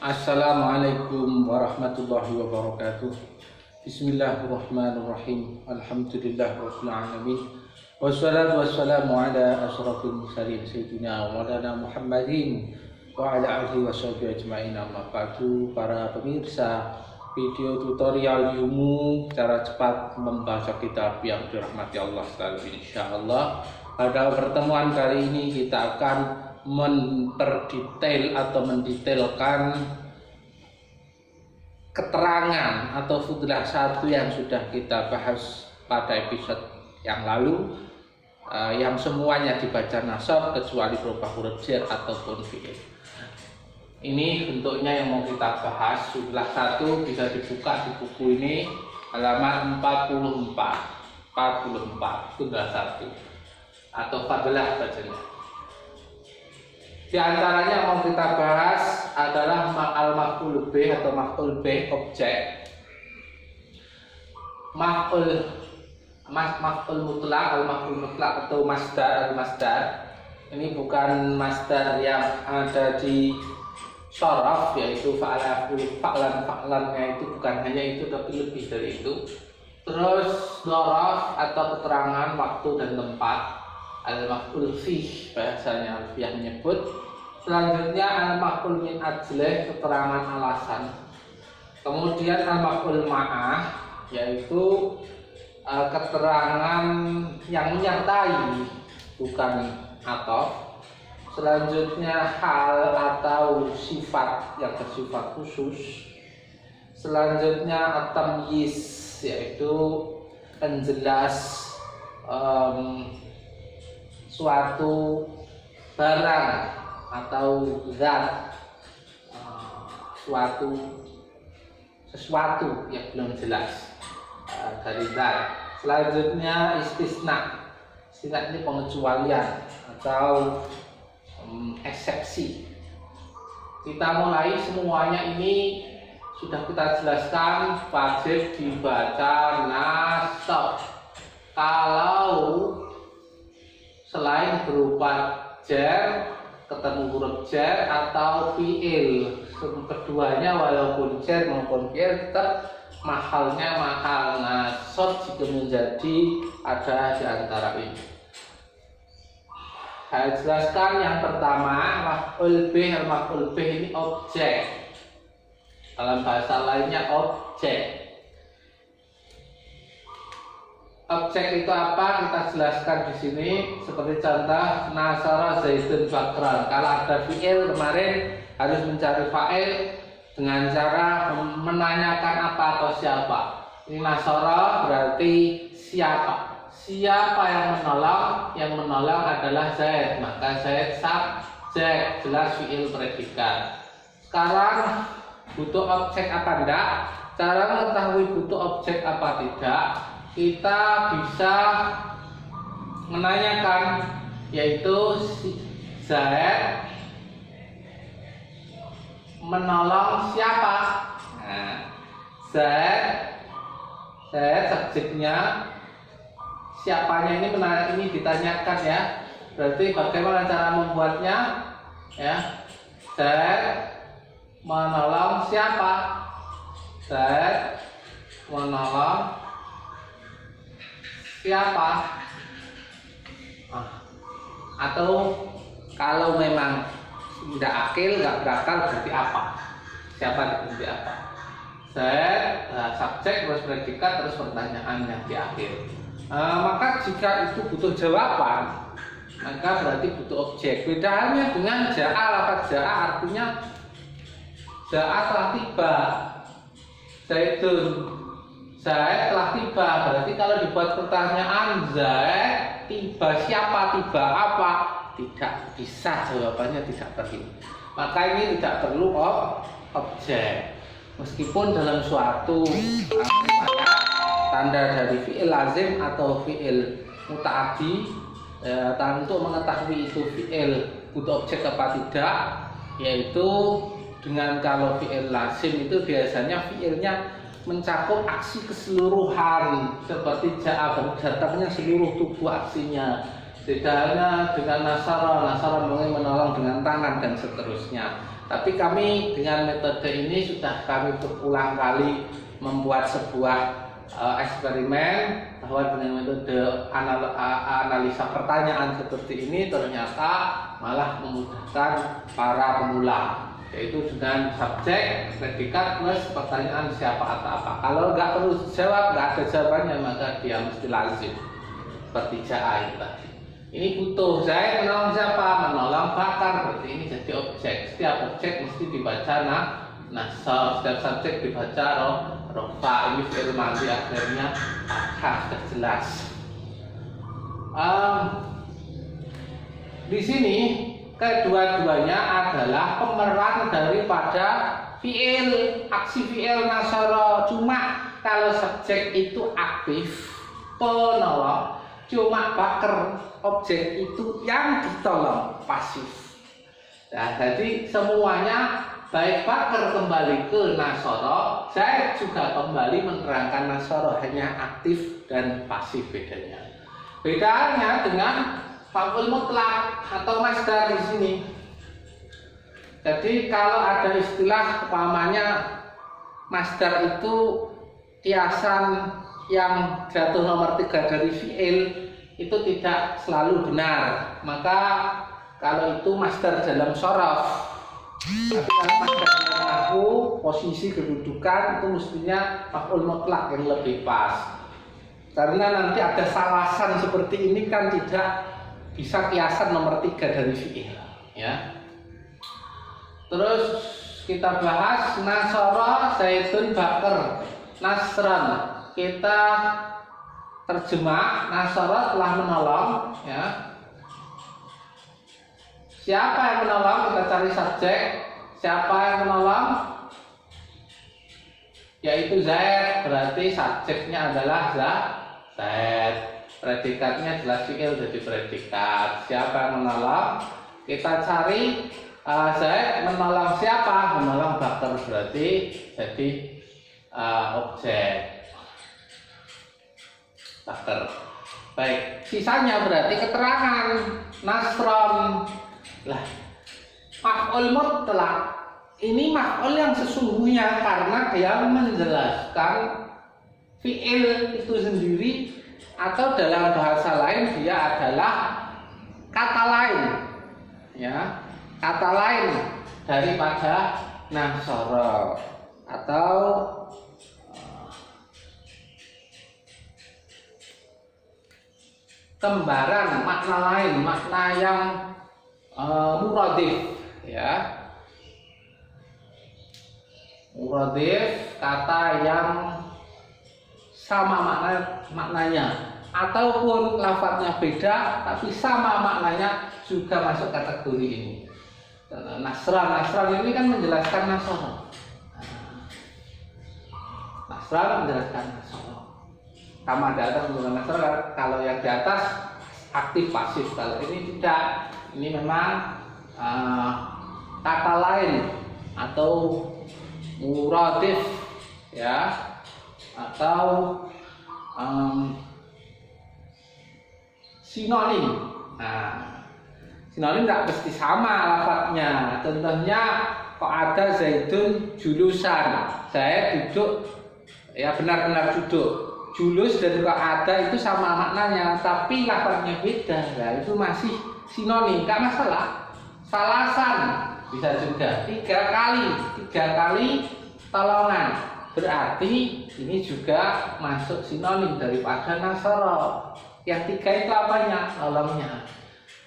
Assalamualaikum warahmatullahi wabarakatuh. Bismillahirrahmanirrahim. Alhamdulillahirabbil alamin. Wassalatu wassalamu ala asyrafil mursalin sayyidina wa maulana Muhammadin wa ala alihi washabihi ajmain. Amma ba'du. Para pemirsa video tutorial ilmu cara cepat membaca kitab yang dirahmati Allah sekalian, insyaallah pada pertemuan kali ini kita akan mendetailkan keterangan atau fudlah satu yang sudah kita bahas pada episode yang lalu, yang semuanya dibaca nasab kecuali berupa huruf jar ataupun fi'il. Ini bentuknya yang mau kita bahas. Fudlah satu bisa dibuka di buku ini halaman 44 fudlah satu atau fadlah bacanya. Di antaranya mau kita bahas adalah al-maf'ul bih atau maf'ul bih objek, maf'ul mutlak, al-maf'ul mutlak atau masdar al-masdar. Ini bukan masdar yang ada di syaraf, yaitu fa'lan-nya itu bukan hanya itu tapi lebih dari itu. Terus dzaraf atau keterangan waktu dan tempat, al-maf'ul fih bahasanya alfiah menyebut. Selanjutnya al-maf'ul min ajlih, keterangan alasan. Kemudian al-maf'ul ma'ah, yaitu keterangan yang menyertai, bukan atau. Selanjutnya hal atau sifat yang bersifat khusus. Selanjutnya at-tamyiz, yaitu penjelas suatu barang atau zat, sesuatu yang belum jelas dari zat. Selanjutnya istisna. Istisna ini pengecualian atau eksepsi. Kita mulai, semuanya ini sudah kita jelaskan wajib dibaca nasab. Kalau selain berupa jar, ketemu huruf jar atau fi'il, keduanya walaupun jar maupun fi'il tetap mahalnya mahal nasab jika menjadi ada di antara ini. Saya jelaskan yang pertama, maf'ul bih. Maf'ul bih ini objek, dalam bahasa lainnya objek. Objek itu apa? Kita jelaskan di sini. Seperti contoh nasara zaidun bakran. Kalau ada fi'il kemarin harus mencari fa'il dengan cara menanyakan apa atau siapa. Ini nasara berarti siapa. Siapa yang menolong? Yang menolong adalah Zaid. Maka Zaid subjek, jelas fi'il predikat. Sekarang butuh objek apa enggak? Cara mengetahui butuh objek apa tidak, kita bisa menanyakan, yaitu Zaid menolong siapa. Nah, Zaid subjeknya, siapanya ini ditanyakan ya. Berarti bagaimana cara membuatnya? Ya, Zaid menolong siapa? Zaid menolong siapa? Atau kalau memang tidak akil, nggak berakal, berarti apa? Siapa berarti apa? Zaid subjek terus predikat terus pertanyaan yang di akhir. Maka jika itu butuh jawaban, maka berarti butuh objek. Bedanya dengan ja'a, lafaz ja'a artinya ja'a telah tiba, Zaidun, Zaid telah tiba. Berarti kalau dibuat pertanyaan Zaid tiba siapa, tiba apa, tidak bisa, jawabannya tidak perlu. Maka ini tidak perlu objek. Meskipun dalam suatu tanda dari fi'il lazim atau fi'il muta'addi, untuk mengetahui itu fi'il butuh objek apa tidak, yaitu dengan kalau fi'il lazim itu biasanya fi'ilnya mencakup aksi keseluruhan, seperti ja'a, datangnya seluruh tubuh aksinya. Tidak hanya dengan nasara, nasara mungkin menolong dengan tangan dan seterusnya. Tapi kami dengan metode ini sudah kami berulang kali membuat sebuah eksperimen bahwa dengan metode analisa pertanyaan seperti ini ternyata malah memudahkan para pemula, yaitu dengan subjek, predikat plus pertanyaan siapa atau apa. Kalau nggak perlu jawab, nggak ada jawabannya, maka dia mesti lazim seperti ja'ai tadi. Ini butuh saya menolong siapa? Menolong Bakar, berarti ini jadi objek. Setiap objek mesti dibaca setiap subjek dibaca rofa. Ini fi'il madhi akhirnya sudah jelas. Di sini kedua-duanya adalah pemeran daripada fi'il, aksi fi'il nasara. Cuma kalau subjek itu aktif, penolong. Cuma Bakar, objek itu yang ditolong, pasif. Nah, jadi semuanya baik Bakar kembali ke nasara, saya juga kembali menerangkan nasara, hanya aktif dan pasif bedanya. Bedanya dengan maf'ul mutlak atau masdar di sini. Jadi kalau ada istilah umpamanya masdar itu kiasan yang jatuh nomor 3 dari fi'il, itu tidak selalu benar. Maka kalau itu masdar dalam shorof, tapi kalau masdar dalam nahwu, posisi kedudukan itu mestinya maf'ul mutlak yang lebih pas. Karena nanti ada salasan seperti ini kan tidak bisa kiasan nomor 3 dari fi'il, ya. Terus kita bahas nasara Zaidun Bakar Nasran. Kita terjemah nasara telah menolong, ya. Siapa yang menolong? Kita cari subjek. Siapa yang menolong? Yaitu Zaid. Berarti subjeknya adalah Zaid. Predikatnya jelas fi'il jadi predikat. Siapa yang menolong? Kita cari Zaid menolong siapa? Menolong Bakar, berarti jadi objek. Bakar. Baik, sisanya berarti keterangan nasron. Lah, maf'ul mutlak ini maf'ul yang sesungguhnya karena dia menjelaskan fi'il itu sendiri, atau dalam bahasa lain dia adalah kata lain, ya, kata lain daripada nasara atau kembaran, makna lain, makna yang muradif, ya. Muradif, kata yang sama maknanya, ataupun lafadznya beda tapi sama maknanya juga masuk kategori ini. Nasran ini kan menjelaskan nasara. Nasran menjelaskan nasara. Sama di atas menggunakan nasara, kalau yang di atas aktif pasif, kalau ini tidak. Ini memang kata lain atau muradif, ya, atau sinonim. Nah, sinonim tidak pasti sama lafadznya. Contohnya kok ada Zaidun julusan, saya duduk, ya benar-benar duduk. Julus dan kok ada itu sama maknanya, tapi lafadznya beda. Nah, itu masih sinonim, nggak masalah. Salasan bisa juga 3 kali tolongan, berarti ini juga masuk sinonim daripada nasara. Yang 3 itu apanya? Tolongnya.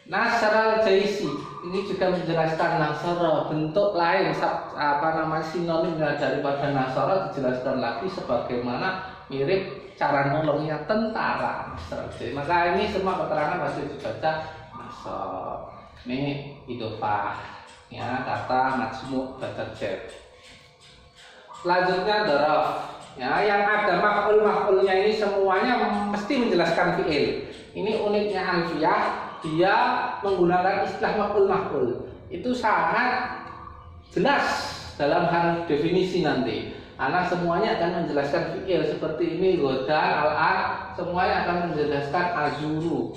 Nasral jaisi ini juga menjelaskan nasara, bentuk lain sinonim daripada nasara dijelaskan lagi sebagaimana mirip cara nolongnya tentara. Maka ini semua keterangan pasti dibaca nasar. Ini idofah, ya, kata majmu' baca jet. Selanjutnya dzaraf, ya, yang ada maf'ulnya ini semuanya mesti menjelaskan fi'il. Ini uniknya alfiyah, dia menggunakan istilah maf'ul. Itu sangat jelas dalam hal definisi nanti. Karena semuanya akan menjelaskan fi'il seperti ini, godan, al-an, semuanya akan menjelaskan azuru.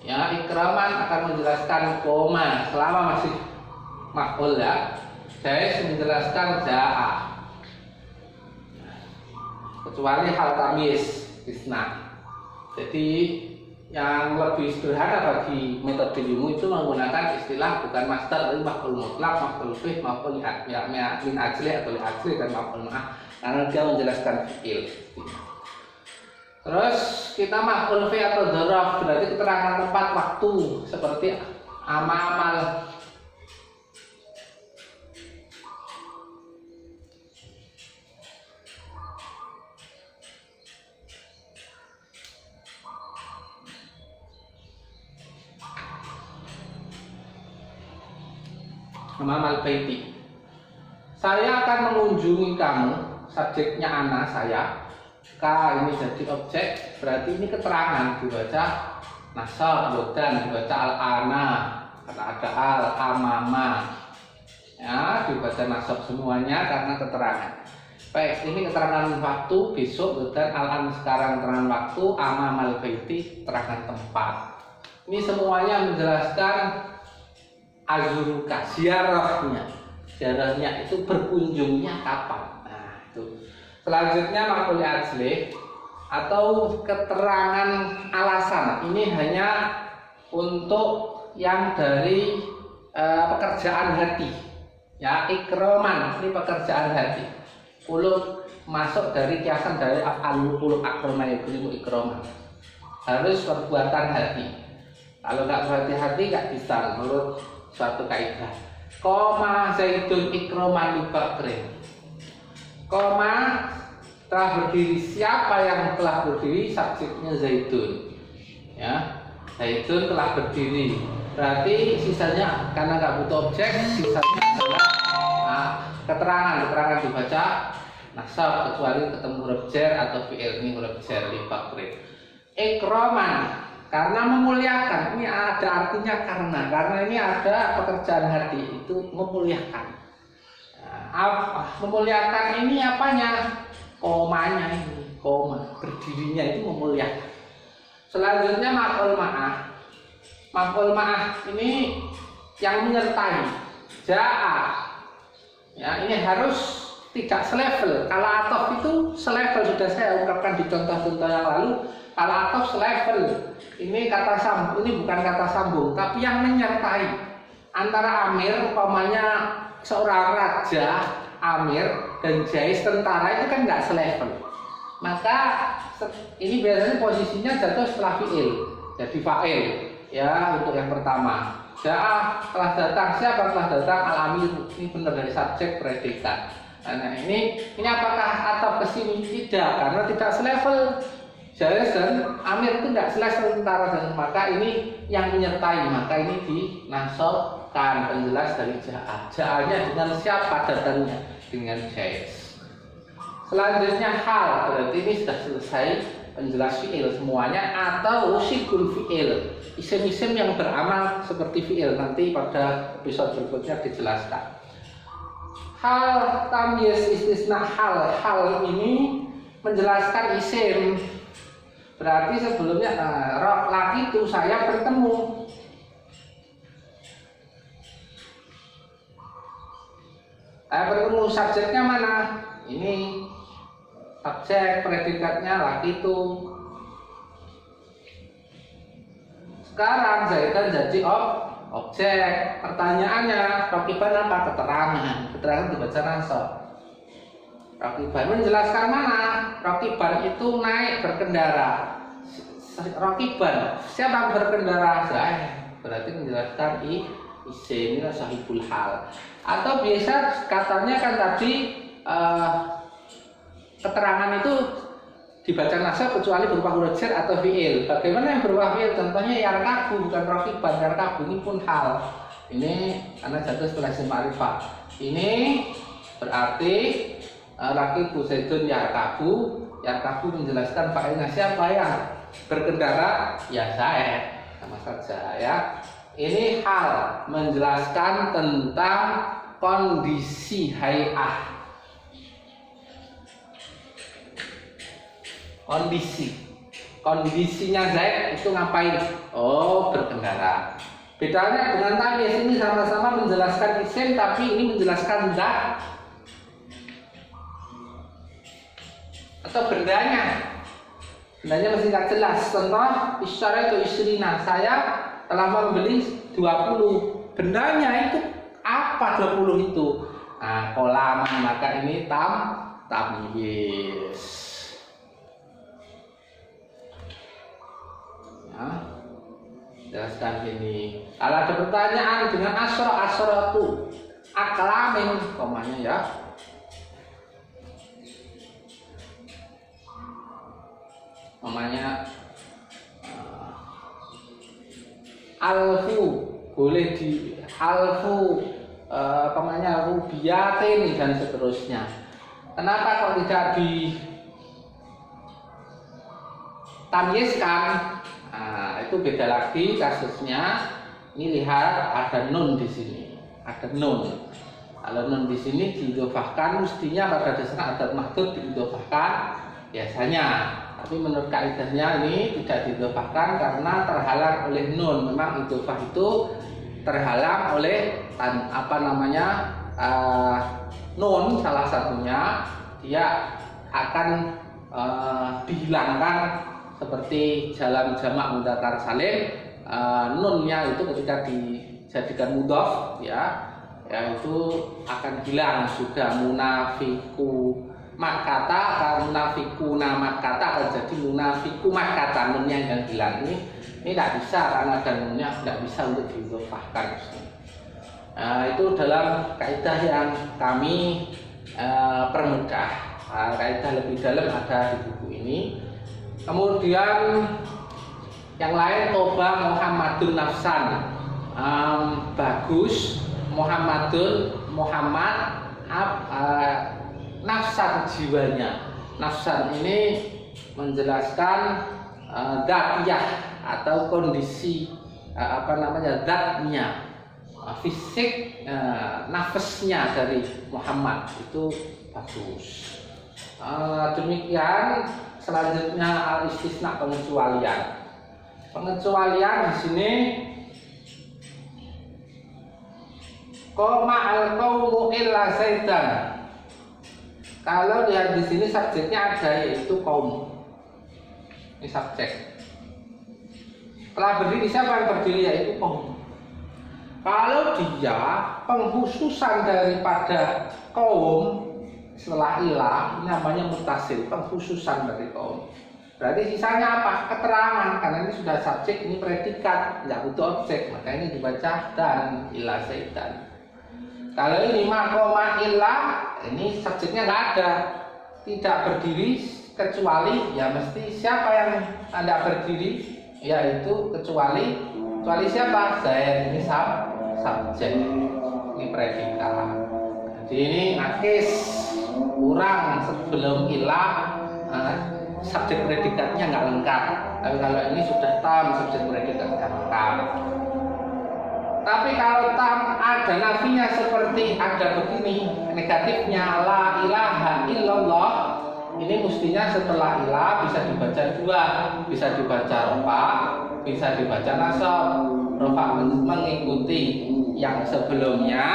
Ya, ikraman akan menjelaskan koma selama masih maf'ul ya. Jais menjelaskan ja'a. Kecuali hal tamyiz isna. Jadi yang lebih sederhana bagi metode ilmu itu menggunakan istilah bukan masdar tapi maf'ul mutlak, maf'ul bih, maf'ul min ajli atau li ajli dan maf'ul ma'ah karena dia menjelaskan fi'il. Terus kita maf'ul fi atau dzaraf berarti keterangan tempat waktu seperti amal. Amal baiti. Saya akan mengunjungi kamu, subjeknya ana saya. Ka ini jadi objek, berarti ini keterangan dibaca nasab dan dibaca al-ana karena ada al-amama. Ya, dibaca nasab semuanya karena keterangan. Baik, ini keterangan waktu besok dan al-an sekarang keterangan waktu, amamal baiti keterangan tempat. Ini semuanya menjelaskan azuruka, ziarahnya itu berkunjungnya kapan. Nah, itu. Selanjutnya maf'ul ajli atau keterangan alasan. Ini hanya untuk yang dari pekerjaan hati. Ya, ikroman ini pekerjaan hati. Qulub masuk dari kiasan dari af'alul qulub akrama yakrimu ikroman. Harus perbuatan hati. Kalau nggak berhati-hati nggak bisa menurut suatu kaidah. Koma zaitun ikroman libakrin. Koma telah berdiri, siapa yang telah berdiri? Subjeknya zaitun. Ya, zaitun telah berdiri. Berarti sisanya karena nggak butuh objek, sisanya adalah keterangan dibaca nasab kecuali ketemu huruf jar atau fi'il. Ini huruf jar libakrin. Ikroman karena memuliakan, ini ada artinya karena ini ada pekerjaan hati itu memuliakan. Memuliakan ini apanya? Komanya ini, koma berdirinya itu memuliakan. Selanjutnya maf'ul ma'ah. Maf'ul ma'ah ini yang menyertai. Ja'a. Ya, ini harus tidak selevel. Kalau atof itu selevel, sudah saya ungkapkan di contoh-contoh yang lalu. Kalau atof selevel. Ini kata sambung, ini bukan kata sambung, tapi yang menyertai. Antara amir, umpamanya seorang raja, amir dan jais tentara itu kan nggak selevel. Maka ini biasanya posisinya jatuh setelah fi'il, jadi fa'il. Ya, untuk yang pertama. Ja'ah telah datang, siapa telah datang? Al-amir, ini benar dari subjek predikat. Nah, ini apakah atau kesini? Tidak, karena tidak selevel. Jais dan amir itu tidak selevel tentara, dan maka ini yang menyertai, maka ini dinasobkan penjelas dari ja'ah. Ja'ahnya dengan siapa datangnya? Dengan jais. Selanjutnya hal, berarti ini sudah selesai penjelas fi'il semuanya atau usikul fi'il, isim-isim yang beramal seperti fi'il. Nanti pada episode berikutnya dijelaskan. Hal tamyiz istisna hal ini menjelaskan isim. Berarti sebelumnya laki itu saya bertemu. Saya bertemu, subjeknya mana? Ini subjek, predikatnya laki itu. Sekarang Zaidan jadi objek. Pertanyaannya, rakiban apa? Keterangan dibaca nasab. Rakiban menjelaskan mana? Rakiban itu naik berkendara. Rakiban, siapa yang berkendara? Saya. Berarti menjelaskan isim, ini sahibul hal. Atau biasa katanya kan tadi keterangan itu dibaca nasab kecuali berupa huruf jar atau fi'il. Bagaimana yang berupa fi'il? Contohnya yarkabu, bukan rakiban. Yarkabu ini pun hal. Ini karena jatuh setelah isim ma'rifah. Ini berarti rakibu zaidun yarkabu. Yarkabu menjelaskan fa'ilnya siapa yang berkendara? Ya saya, sama saja ya. Ini hal menjelaskan tentang kondisi hay'ah. kondisinya Zaid itu ngapain? Oh, berkendara. Bedanya dengan tamyiz, ini sama-sama menjelaskan isim tapi ini menjelaskan zat atau bendanya. Bendanya masih tidak jelas. Contoh, isyara itu isrina, saya telah membeli 20. Bendanya itu apa 20 itu? Nah, kolaman, maka ini tamyiz. Ya, jelaskan ini. Kalau ada pertanyaan dengan asro-asrotu aklamin, komanya ya. Namanya alfu, boleh di alfu, namanya rubiatin dan seterusnya. Kenapa kok tidak di tamyizkan? Nah, itu beda lagi kasusnya. Ini lihat ada nun di sini, ada nun. Kalau nun di sini diidhofahkan, mestinya pada dasarnya adat mahdud diidhofahkan biasanya. Tapi menurut kaidahnya ini tidak diidhofahkan karena terhalang oleh nun. Memang idhofah itu terhalang oleh nun salah satunya, dia akan dihilangkan seperti dalam jamak mudzakkar salim. Nunnya itu ketika dijadikan mudhof ya itu akan hilang juga. Munafiku makata, kalau munafikuna makata akan jadi munafiku makata, nunnya yang hilang. Ini tidak bisa karena ada nunnya, tidak bisa untuk diidhofahkan. Itu dalam kaidah yang kami permudah. Kaidah lebih dalam ada di buku ini. Kemudian yang lain, toba Muhammadun nafsan, bagus Muhammad nafsan, jiwanya. Nafsan ini menjelaskan dzatiyah atau kondisi zatnya, fisik, nafasnya dari Muhammad itu bagus. Demikian. Selanjutnya al-istisna, pengecualian. Pengecualian di sini qoma al-qaumu illa Zaidan. Kalau lihat di sini subjeknya ada, yaitu kaum. Ini subjek. Telah berdiri, siapa yang berdiri? Yaitu kaum. Kalau dia penghususan daripada kaum setelah ilah, ini namanya mutasil, pengkhususan dari kaum. Berarti sisanya apa? Keterangan, karena ini sudah subjek, ini predikat, tidak butuh objek, maka ini dibaca dan ilah Zaidan. Kalau ini makoma ilah, ini subjeknya nggak ada, tidak berdiri kecuali, ya mesti siapa yang tidak berdiri, yaitu kecuali siapa? Zaid, ini subjek, ini predikat. Jadi ini nakis, kurang sebelum ilah, subjek predikatnya nggak lengkap. Tapi kalau ini sudah tam, subjek predikatnya lengkap. Tapi kalau tam ada nafinya seperti ada begini, negatifnya la ilaha illallah, ini mestinya setelah ilah bisa dibaca dua, bisa dibaca rofa, bisa dibaca nasab. Rofa mengikuti yang sebelumnya.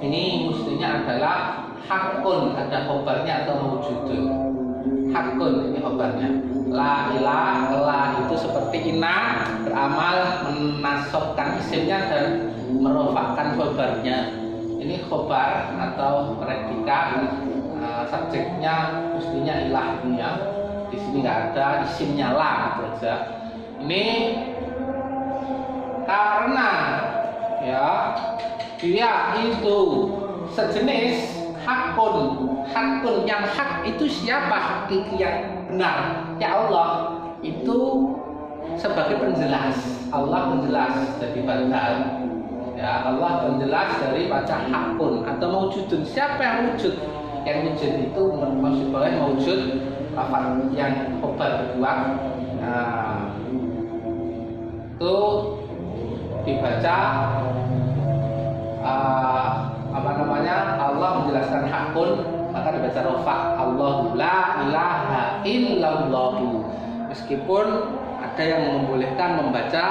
Ini mestinya adalah hakun, ada khobarnya atau mawjudun. Hakun, ini khobarnya. La ilah, la itu seperti inna, beramal menasobkan isimnya dan merofakkan khobarnya. Ini khobar atau predikat, subjeknya mestinya ilah ini ya. Di sini nggak ada isimnya la gitu aja. Ini karena ya dia itu sejenis hakun yang hak itu siapa? Hakiki yang benar ya Allah, itu sebagai penjelas. Allah penjelas dari badal ya, Allah penjelas dari baca hakun atau mawjudun. Siapa yang wujud? Yang wujud itu maksudnya mawjud lafaz yang khobar kedua, itu dibaca Allah menjelaskan hakun, maka dibaca rofa. Allahu la ilaha illallahu. meskipun ada yang membolehkan membaca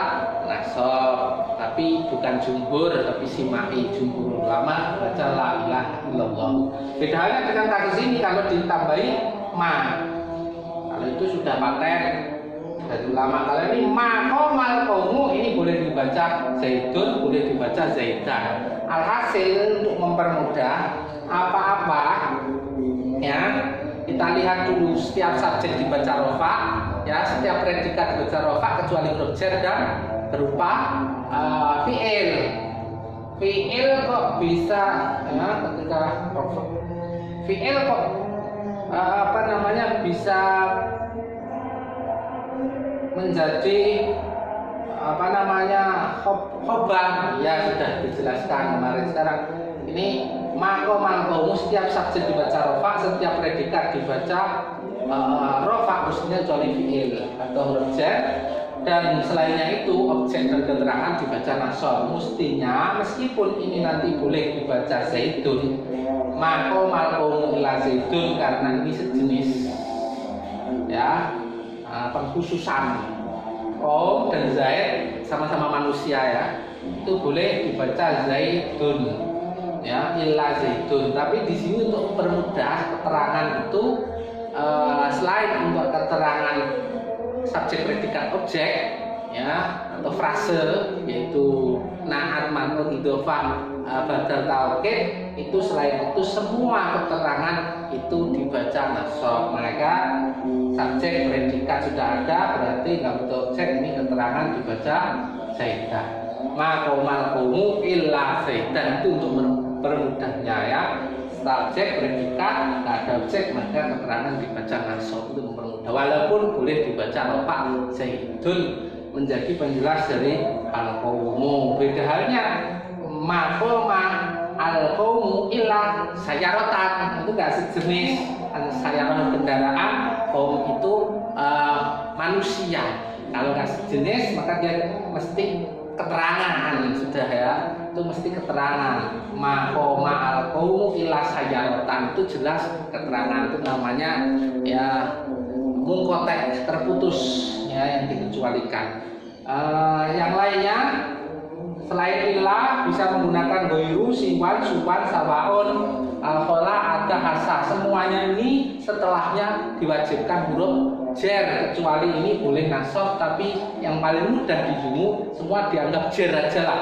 nasab, tapi bukan jumhur, tapi simai. Jumhur ulama baca la ilaha illallah. Bedanya dengan kasus ini kalau ditambahi ma, kalau itu sudah paten dari ulama. Kalau ini maqamal qaumu, ini boleh dibaca zaidun, boleh dibaca zaidan. Alhasil untuk mempermudah apa-apa ya, kita lihat dulu setiap subjek dibaca rofa, ya setiap predikat dibaca rofa kecuali huruf jar dan berupa fi'il. Fi'il kok bisa ya, ketika fi'il kok bisa menjadi khobar, ya sudah dijelaskan kemarin. Sekarang ini maqamal qaumu, setiap subjek dibaca rofa, setiap predikat dibaca rofa, khususnya kecuali fi'il atau huruf jar, dan selainnya itu objek dan keterangan dibaca nasab. Mestinya meskipun ini nanti boleh dibaca zaidun, maqamal qaumu ila zaidun, karena ini sejenis ya pengkhususan. Qaum dan zaid sama-sama manusia ya, itu boleh dibaca zaidun ya, illa zaidun. Tapi di sini untuk mempermudah keterangan itu selain untuk keterangan subjek predikat objek ya atau frase, yaitu na'at man'ut idhofah badal taukid, itu selain itu semua keterangan itu dibaca nasab. Mereka subjek predikat sudah ada, berarti nggak butuh objek, ini keterangan dibaca zaidan. Maqamal qaumu illa zaidan, itu untuk mempermudahnya ya. Subjek predikat nggak ada objek, maka keterangan dibaca nasab, itu mempermudah. Walaupun boleh dibaca rofa zaidun menjadi penjelas dari al-qaumu. Beda halnya maqama al-qaumu illa sayyaratan, itu nggak sejenis sayyarah kendaraan. Qaum itu manusia. Kalau nggak sejenis maka dia mesti keterangan, sudah ya, itu mesti keterangan. Maqama al-qaumu illa sayyaratan, itu jelas keterangan, itu namanya ya munqati', terputus ya, yang dikecualikan. Yang lainnya selain ilah bisa menggunakan goiru, siwan, suwan, sawaun, khola, ada, hasa. Semuanya ini setelahnya diwajibkan huruf jar, kecuali ini boleh nasab, tapi yang paling mudah dijumu semua dianggap jar aja lah.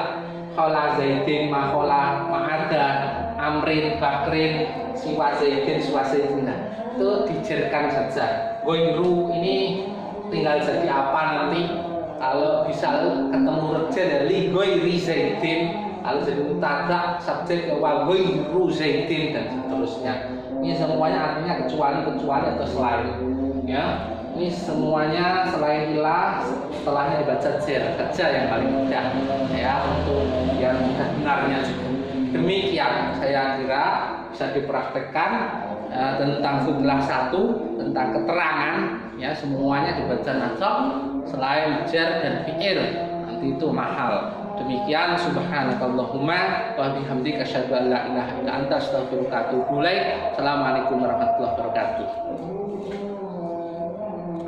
Khola zaidin, ma khola, ma ada, amrin, bakrin, siwa zaidin, siwa zaidin, itu dijarkan saja. Goiru ini tinggal jadi apa nanti. Kalau bisa ketemu huruf jar ya li ghairi zaidin, kalau jadi mubtada subjek wa ghairu zaidin dan seterusnya. Ini semuanya artinya kecuali atau selain ya. Ini semuanya selain ilah setelahnya dibaca jar saja yang paling mudah ya, untuk yang benarnya juga. Demikian saya kira bisa dipraktekkan tentang jumlah satu, tentang keterangan ya, semuanya dibaca nasab selain jar dan fi'il, nanti itu mahal. Demikian, subhanakallahumma wa bihamdika asyhadu an la ilaha illa anta astaghfiruka wa atubu ilaik. Assalamualaikum warahmatullahi wabarakatuh.